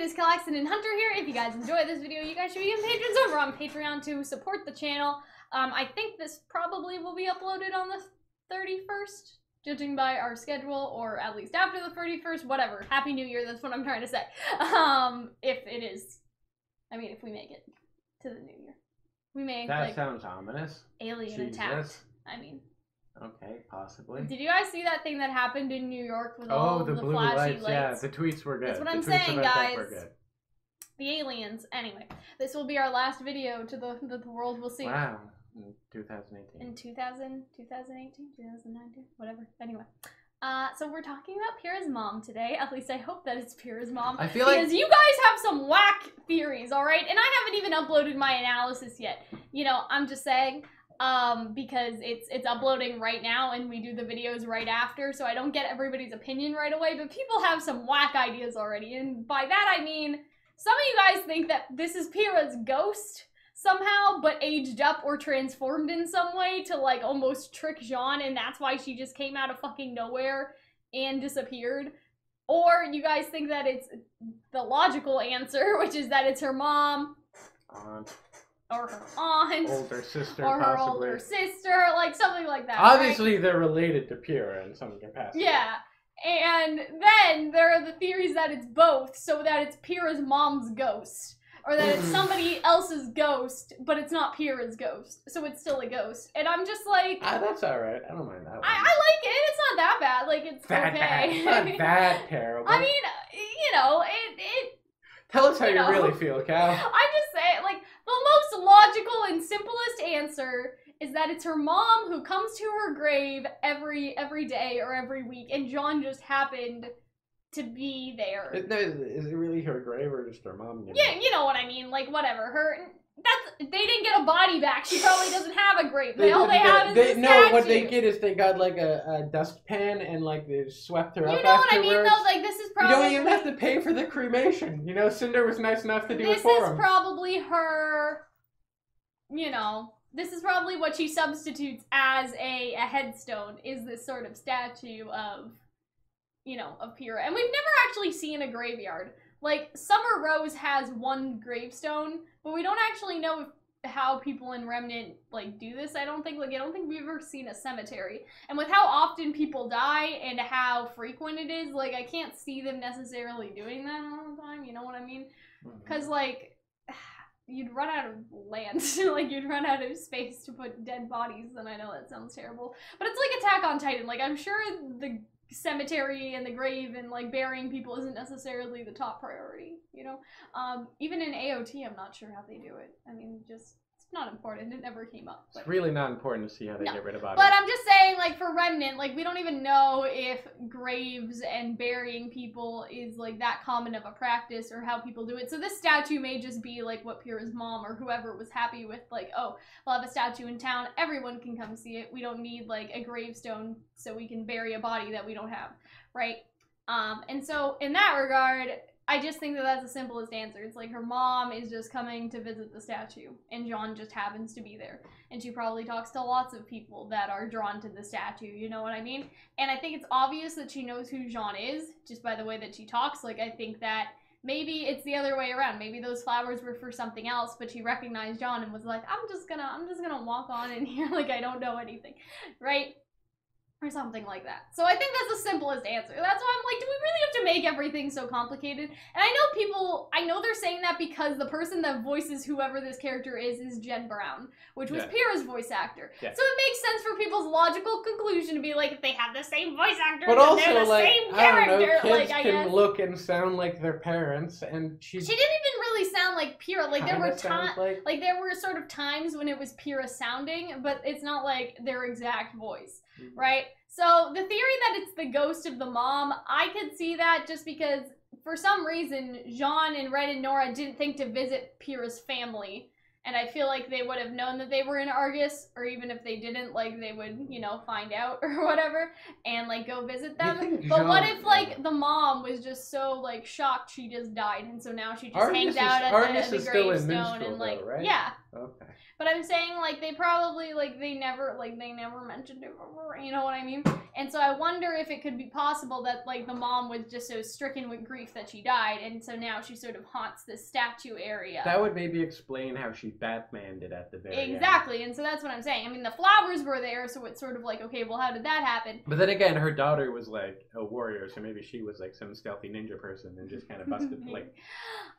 is Calxiyn and Hunter here. If you guys enjoyed this video, you guys should be patrons over on Patreon to support the channel. I think this probably will be uploaded on the 31st, judging by our schedule, or at least after the 31st, whatever. Happy New Year, that's what I'm trying to say. If it is, I mean, if we make it to the New Year. We may, that like, sounds ominous. Alien attack. I mean. Okay, possibly. Did you guys see that thing that happened in New York with all the blue flashy lights? Yeah, the tweets were good. That's what I'm saying, guys. The aliens. Anyway, this will be our last video to the world will see. Wow. In 2018. In 2018, 2019, whatever. Anyway. So we're talking about Pyrrha's mom today. At least I hope that it's Pyrrha's mom. I feel like... Because you guys have some whack theories, alright? And I haven't even uploaded my analysis yet. You know, I'm just saying... because it's uploading right now and we do the videos right after, so I don't get everybody's opinion right away, but people have some whack ideas already, and by that I mean, some of you guys think that this is Pyrrha's ghost somehow, but aged up or transformed in some way to, like, almost trick Jean, and that's why she just came out of fucking nowhere and disappeared. Or you guys think that it's the logical answer, which is that it's her mom. Or her aunt, older sister, or her possibly. older sister, like something like that. Obviously, right? They're related to Pyrrha in some capacity. Yeah, and then there are the theories that it's both, so that it's Pyrrha's mom's ghost, or that it's somebody else's ghost, but it's not Pyrrha's ghost, so it's still a ghost. And I'm just like, that's all right. I don't mind that one. I like it. It's not that bad. Like, it's that okay. Bad. It's not that terrible. I mean, you know, it. Tell us how you really feel, Cal. I'm just saying, like, the most logical and simplest answer is that it's her mom who comes to her grave every day or every week, and Jean just happened to be there. Is it really her grave or just her mom? Yeah, you know what I mean. Like, whatever. They didn't get a body back. She probably doesn't have a grave. All they have is a statue. What they get is they got like a dustpan and like they swept her up afterwards. You know what I mean though? Like, this is probably... You don't even have to pay for the cremation. You know, Cinder was nice enough to do it for him. This is probably her, you know, this is probably what she substitutes as a headstone, is this sort of statue of, you know, of Pyrrha. And we've never actually seen a graveyard. Like, Summer Rose has one gravestone, but we don't actually know how people in Remnant, like, do this, I don't think. Like, I don't think we've ever seen a cemetery. And with how often people die and how frequent it is, like, I can't see them necessarily doing that all the time, you know what I mean? Because, like, you'd run out of land. Like, you'd run out of space to put dead bodies, and I know that sounds terrible. But it's like Attack on Titan. Like, I'm sure the cemetery and the grave and, like, burying people isn't necessarily the top priority, you know? Even in AOT, I'm not sure how they do it. I mean, just, it's not important. It never came up. It's really not important to see how they get rid of bodies. But I'm just saying, like, for Remnant, like, we don't even know if graves and burying people is, like, that common of a practice or how people do it. So this statue may just be, like, what Pyrrha's mom or whoever was happy with, like, oh, we'll have a statue in town, everyone can come see it. We don't need, like, a gravestone so we can bury a body that we don't have, right? And so, in that regard, I just think that that's the simplest answer. It's like her mom is just coming to visit the statue, and Jean just happens to be there. And she probably talks to lots of people that are drawn to the statue, you know what I mean? And I think it's obvious that she knows who Jean is, just by the way that she talks. Like, I think that maybe it's the other way around. Maybe those flowers were for something else, but she recognized Jean and was like, I'm just gonna walk on in here like I don't know anything, right? Or something like that. So I think that's the simplest answer. That's why I'm like, do we really have to make everything so complicated? And I know they're saying that because the person that voices whoever this character is Jen Brown, which was Pyrrha's voice actor. Yeah. So it makes sense for people's logical conclusion to be like, if they have the same voice actor, but then also, they're the like, same character. I don't know, kids like, can look and sound like their parents, and she didn't even really sound like Pyrrha. Like, there were like there were sort of times when it was Pyrrha sounding, but it's not like their exact voice. Right? So the theory that it's the ghost of the mom, I could see that just because for some reason Jean and Red and Nora didn't think to visit Pyrrha's family And I feel like they would have known that they were in Argus, or even if they didn't, like, they would, you know, find out or whatever, and, like, go visit them. But what if, like, the mom was just so, like, shocked she just died, and so now she just hangs out at the gravestone and, like, right? Yeah. Okay. But I'm saying, like, they probably, like, they never mentioned it before, you know what I mean? And so I wonder if it could be possible that, like, the mom was just so stricken with grief that she died, and so now she sort of haunts this statue area. That would maybe explain how she Batmaned it at the very end. Exactly, and so that's what I'm saying. I mean, the flowers were there, so it's sort of like, okay, well, how did that happen? But then again, her daughter was, like, a warrior, so maybe she was, like, some stealthy ninja person and just kind of busted, like...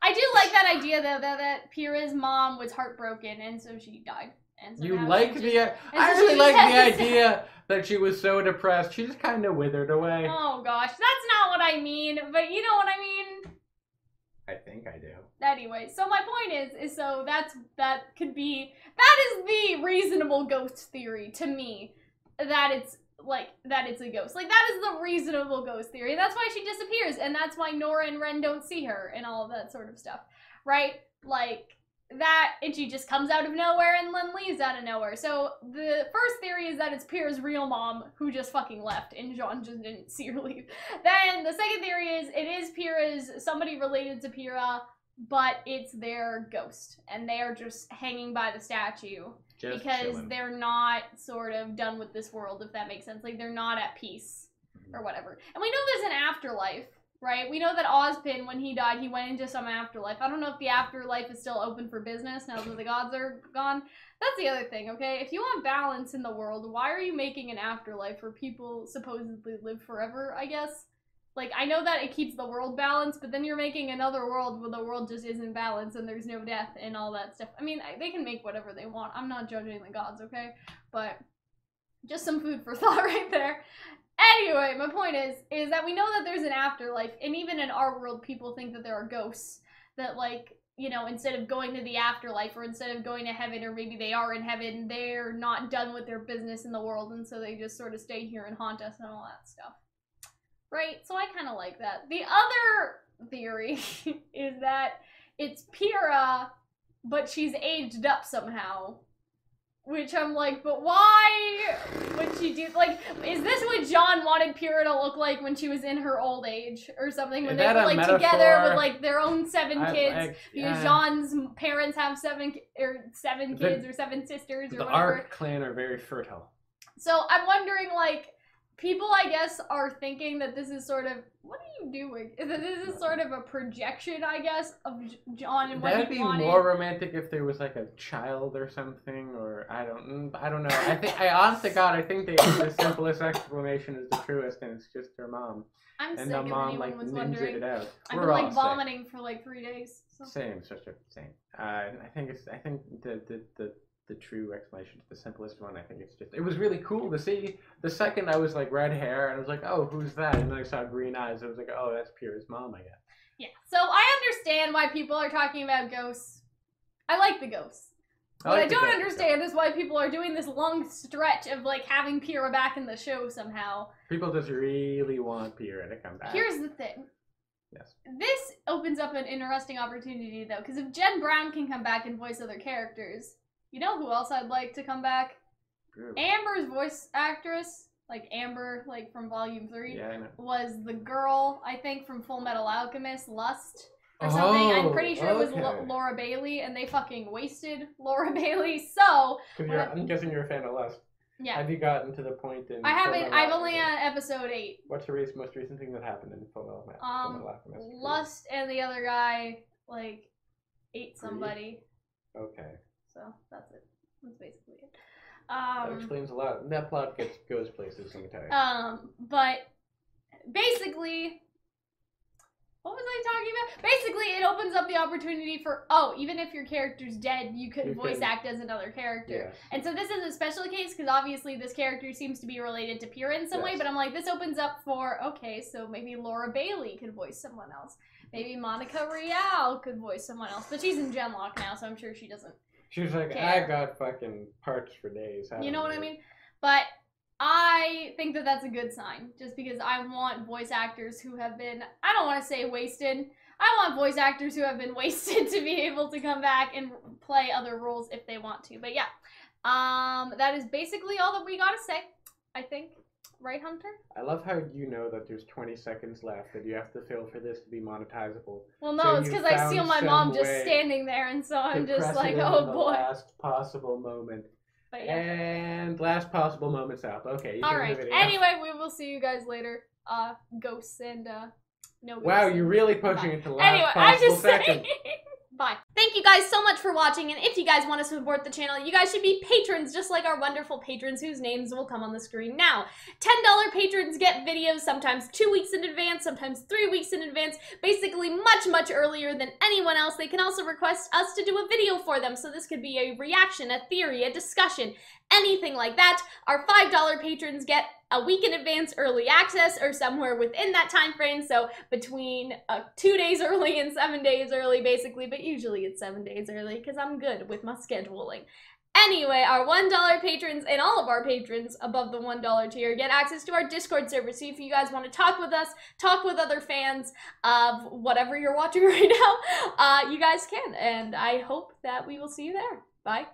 I do like that idea, though, that Pyrrha's mom was heartbroken, and so she died. And so I really like the idea that she was so depressed, she just kind of withered away. Oh, gosh, that's not what I mean, but you know what I mean? I think I do. Anyway, so my point is so that is the reasonable ghost theory to me, that it's a ghost. Like, that is the reasonable ghost theory. That's why she disappears, and that's why Nora and Ren don't see her, and all of that sort of stuff, right? Like, that, and she just comes out of nowhere and then leaves out of nowhere. So the first theory is that it's Pyrrha's real mom who just fucking left, and Jean just didn't see her leave. Then the second theory is it is Pyrrha's, somebody related to Pyrrha, but it's their ghost, and they are just hanging by the statue just because chilling. They're not sort of done with this world, if that makes sense. Like, they're not at peace or whatever. And we know there's an afterlife, right? We know that Ozpin, when he died, he went into some afterlife. I don't know if the afterlife is still open for business now that the gods are gone. That's the other thing, okay? If you want balance in the world, why are you making an afterlife where people supposedly live forever, I guess? Like, I know that it keeps the world balanced, but then you're making another world where the world just isn't balanced and there's no death and all that stuff. I mean, they can make whatever they want. I'm not judging the gods, okay? But just some food for thought right there. Anyway, my point is that we know that there's an afterlife, and even in our world, people think that there are ghosts that, like, you know, instead of going to the afterlife, or instead of going to heaven, or maybe they are in heaven, they're not done with their business in the world, and so they just sort of stay here and haunt us and all that stuff. Right? So I kind of like that. The other theory is that it's Pyrrha, but she's aged up somehow. Which I'm like, but why would she do, like, is this what John wanted Pyrrha to look like when she was in her old age or something? When they were, like, together with, like, their own 7 kids, because John's parents have 7 kids or 7 sisters or the whatever. The Ark clan are very fertile. So I'm wondering, like, people, I guess, are thinking that this is sort of, what are you doing? That this is sort of a projection, I guess, of John and what he wanted. That'd be more romantic if there was, like, a child or something, or I don't know. I honest to God, I think the simplest explanation is the truest, and it's just her mom. I'm and sick the if mom, anyone like, was ninja'd wondering. it out. I've been, like, vomiting for, like, 3 days. So. Same, sister, same. I think the true explanation is the simplest one. I think it's just, it was really cool to see. The second I was like red hair, and I was like, oh, who's that? And then I saw green eyes. I was like, oh, that's Pyrrha's mom, I guess. Yeah. So I understand why people are talking about ghosts. I like the ghosts. What I don't understand is why people are doing this long stretch of, like, having Pyrrha back in the show somehow. People just really want Pyrrha to come back. Here's the thing. Yes. This opens up an interesting opportunity, though, because if Jen Brown can come back and voice other characters, you know who else I'd like to come back? True. Amber's voice actress, like Amber, like from Volume 3, yeah, I know. was the girl, I think, from Full Metal Alchemist, Lust, or something. I'm pretty sure it was Laura Bailey, and they fucking wasted Laura Bailey, so... I'm guessing you're a fan of Lust. Yeah. Have you gotten to the point in... I haven't, I've only on episode 8. What's the most recent thing that happened in Full Metal Alchemist? Lust and the other guy, like, ate somebody. Okay. So, that's it. That's basically it. That explains a lot. That plot goes places, let me tell you. But basically, what was I talking about? Basically, it opens up the opportunity for, even if your character's dead, you could voice act as another character. Yeah. And so this is a special case, because obviously this character seems to be related to Pyrrha in some way, but I'm like, this opens up for, okay, so maybe Laura Bailey could voice someone else. Maybe Monica Rial could voice someone else. But she's in Genlock now, so I'm sure she doesn't. She was like, care. I got fucking parts for days. You know what I mean? But I think that that's a good sign, just because I want voice actors who have been, I don't want to say wasted, I want voice actors who have been wasted to be able to come back and play other roles if they want to. But yeah, that is basically all that we gotta say, I think. Right, Hunter? I love how you know that there's 20 seconds left that you have to fill for this to be monetizable. Well, no, So it's you because I found see my some mom just way standing there, and so I'm to just press like, it in oh the boy. last possible moment. But yeah. And last possible moment's up. Okay, you All can right. end the video. Anyway, we will see you guys later. Ghosts and no ghosts. Wow, you're really pushing Bye. it to last Anyway, possible I'm just second. saying. Bye. Thank you guys so much for watching, and if you guys want to support the channel, you guys should be patrons just like our wonderful patrons whose names will come on the screen now. $10 patrons get videos sometimes 2 weeks in advance, sometimes 3 weeks in advance, basically much earlier than anyone else. They can also request us to do a video for them, so this could be a reaction, a theory, a discussion, anything like that. Our $5 patrons get a week in advance early access, or somewhere within that time frame, so between 2 days early and 7 days early basically, but usually it's 7 days early because I'm good with my scheduling. Anyway, our $1 patrons and all of our patrons above the $1 tier get access to our Discord server, so if you guys want to talk with us, talk with other fans of whatever you're watching right now, you guys can, and I hope that we will see you there. Bye.